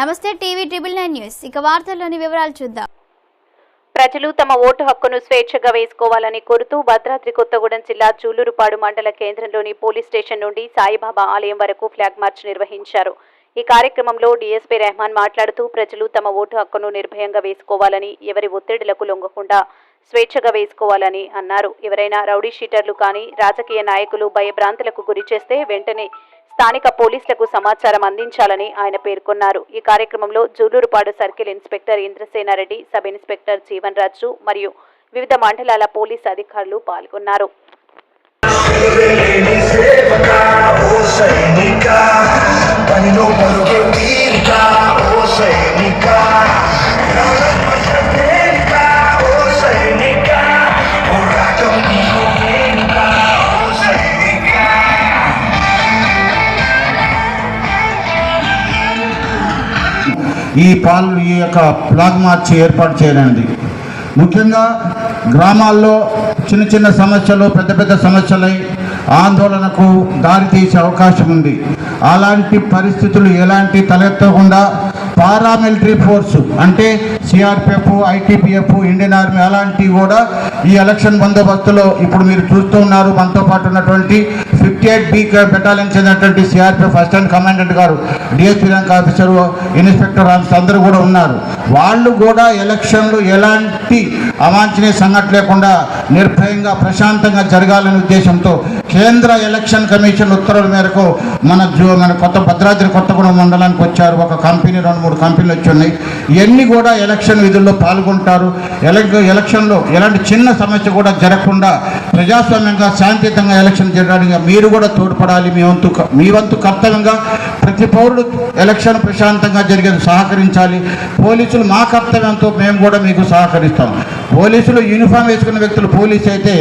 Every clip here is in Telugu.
నమస్తే టీవీ ట్రిబుల్ 9 న్యూస్ ఇక వార్తల్లోని వివరాలు చూద్దాం. ప్రజలు తమ ఓటు హక్కును స్వేచ్ఛగా వేసుకోవాలని కోరుతూ భద్రాద్రి కొత్తగూడెం జిల్లా జూలూరుపాడు మండల కేంద్రంలోని పోలీస్ స్టేషన్ నుండి సాయిబాబా ఆలయం వరకు ఫ్లాగ్ మార్చ్ నిర్వహించారు. ఈ కార్యక్రమంలో డీఎస్పీ రెహమాన్ మాట్లాడుతూ ప్రజలు తమ ఓటు హక్కును నిర్భయంగా వేసుకోవాలని, ఎవరి ఒత్తిడిలకు లొంగకుండా స్వేచ్ఛగా వేసుకోవాలని అన్నారు. ఎవరైనా రౌడీ షీటర్లు కానీ రాజకీయ నాయకులు భయభ్రాంతులకు గురి చేస్తే వెంటనే స్థానిక పోలీసులకు సమాచారం అందించాలని ఆయన పేర్కొన్నారు. ఈ కార్యక్రమంలో Julurupadu circle inspector Indrasenareddy, sub inspector Jeevan Raju మరియు వివిధ మండలాల పోలీసు అధికారులు పాల్గొన్నారు. ఈ యొక్క ఫ్లాగ్ మార్చ్ ఏర్పాటు చేయడానికి ముఖ్యంగా గ్రామాల్లో చిన్న చిన్న సమస్యలు పెద్ద పెద్ద సమస్యలై ఆందోళనకు దారితీసే అవకాశం ఉంది. అలాంటి పరిస్థితులు ఎలాంటి తలెత్తకుండా పారామిలిటరీ ఫోర్సు అంటే సిఆర్పిఎఫ్, ఐటీపీఎఫ్, ఇండియన్ ఆర్మీ అలాంటివి కూడా ఈ ఎలక్షన్ బందోబస్తులో ఇప్పుడు మీరు చూస్తూ ఉన్నారు. మనతో పాటు ఉన్నటువంటి 58B బెటాలియన్ చెందినటువంటి సిఆర్పిఎఫ్ అసిస్టెంట్ కమాండెంట్ గారు, డిఎస్పీ ర్యాంక్ ఆఫీసరు, ఇన్స్పెక్టర్ అందరూ కూడా ఉన్నారు. వాళ్ళు కూడా ఎలక్షన్లు ఎలాంటి అవాంఛనీయ సంఘటన లేకుండా నిర్భయంగా ప్రశాంతంగా జరగాలనే ఉద్దేశంతో కేంద్ర ఎలక్షన్ కమిషన్ ఉత్తర్వుల మేరకు మన భద్రాద్రి కొత్తగూడెం మండలానికి వచ్చారు. ఒక కంపెనీ, 2-3 కంపెనీలు వచ్చి ఉన్నాయి. ఇవన్నీ కూడా ఎలక్షన్ విధుల్లో పాల్గొంటారు. ఎలక్షన్లో ఎలాంటి చిన్న సమస్య కూడా జరగకుండా ప్రజాస్వామ్యంగా శాంతియుతంగా ఎలక్షన్ జరగడానికి మీరు కూడా తోడ్పడాలి. మీ వంతు కర్తవ్యంగా ప్రతి పౌరుడు ఎలక్షన్ ప్రశాంతంగా జరిగేది సహకరించాలి. పోలీసులు మా కర్తవ్యంతో మేము కూడా మీకు సహకరిస్తాం. పోలీసులు యూనిఫామ్ వేసుకున్న వ్యక్తులు పోలీసు అయితే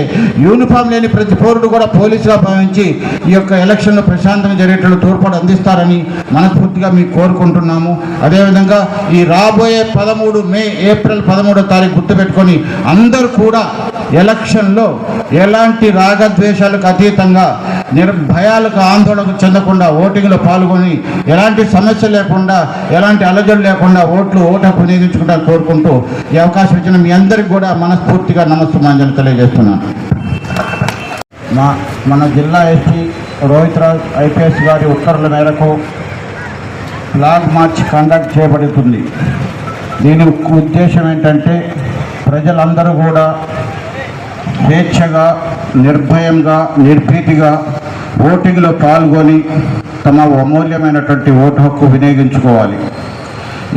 యూనిఫామ్ లేని ప్రతి పౌరుడు కూడా పోలీసుగా భావించి ఈ యొక్క ఎలక్షన్లో ప్రశాంతంగా జరిగేటట్లు తోడ్పాటు అందిస్తారని మనస్ఫూర్తిగా మీకు కోరుకుంటున్నాము. అదేవిధంగా ఈ రాబోయే 13 మే, ఏప్రిల్ 13వ తారీఖు గుర్తుపెట్టుకొని అందరూ కూడా ఎలక్షన్లో ఎలాంటి రాగద్వేషాలకు అతీతంగా భయాలకు ఆందోళనకు చెందకుండా ఓటింగ్లో పాల్గొని ఎలాంటి సమస్య లేకుండా ఎలాంటి అలజడి లేకుండా ఓటు హక్కు వినియోగించుకుంటారని కోరుకుంటూ ఈ అవకాశం ఇచ్చిన మీ అందరికీ కూడా మనస్ఫూర్తిగా నమస్సుమాంజలి తెలియజేస్తున్నాను. మన జిల్లా ఎస్పీ రోహిత్ రాజ్ ఐపీఎస్ గారి ఉత్తర్వుల మేరకు ఫ్లాగ్ మార్చ్ కండక్ట్ చేయబడుతుంది. దీని ఉద్దేశం ఏంటంటే ప్రజలందరూ కూడా స్వేచ్ఛగా, నిర్భయంగా, నిర్భీతిగా ఓటింగ్లో పాల్గొని తమ అమూల్యమైనటువంటి ఓటు హక్కు వినియోగించుకోవాలి.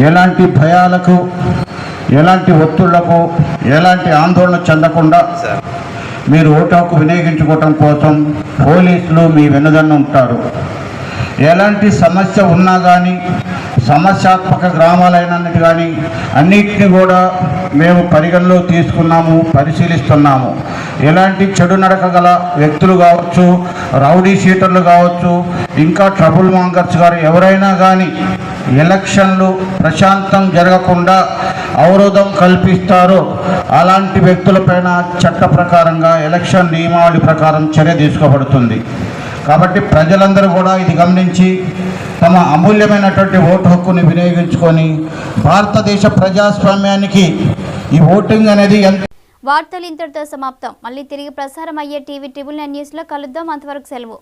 ఎలాంటి భయాలకు, ఎలాంటి ఒత్తిళ్లకు, ఎలాంటి ఆందోళన చెందకుండా మీరు ఓటు హక్కు వినియోగించుకోవటం కోసం పోలీసులు మీ వెన్నుదన్ను ఉంటారు. ఎలాంటి సమస్య ఉన్నా కానీ, సమస్యాత్మక గ్రామాలైనది కానీ అన్నిటిని కూడా మేము పరిగణలో తీసుకున్నాము, పరిశీలిస్తున్నాము. ఎలాంటి చెడు నడక గల వ్యక్తులు కావచ్చు, రౌడీ షీటర్లు కావచ్చు, ఇంకా ట్రబుల్ మాంగర్స్ గారు ఎవరైనా కానీ ఎలక్షన్లు ప్రశాంతం జరగకుండా అవరోధం కల్పిస్తారో అలాంటి వ్యక్తులపైన చట్ట ప్రకారంగా ఎలక్షన్ నియమావళి ప్రకారం చర్య తీసుకోబడుతుంది. కాబట్టి ప్రజలందరూ కూడా ఇది గమనించి తమ అమూల్యమైనటువంటి ఓటు హక్కుని వినియోగించుకొని భారతదేశ ప్రజాస్వామ్యానికి ఈ ఓటింగ్ అనేది వార్తలు ఇంతటితో సమాప్తం. మళ్ళీ తిరిగి ప్రసారం అయ్యే టీవీ ట్రిబుల్ 9 న్యూస్లో కలుద్దాం. అంతవరకు సెలవు.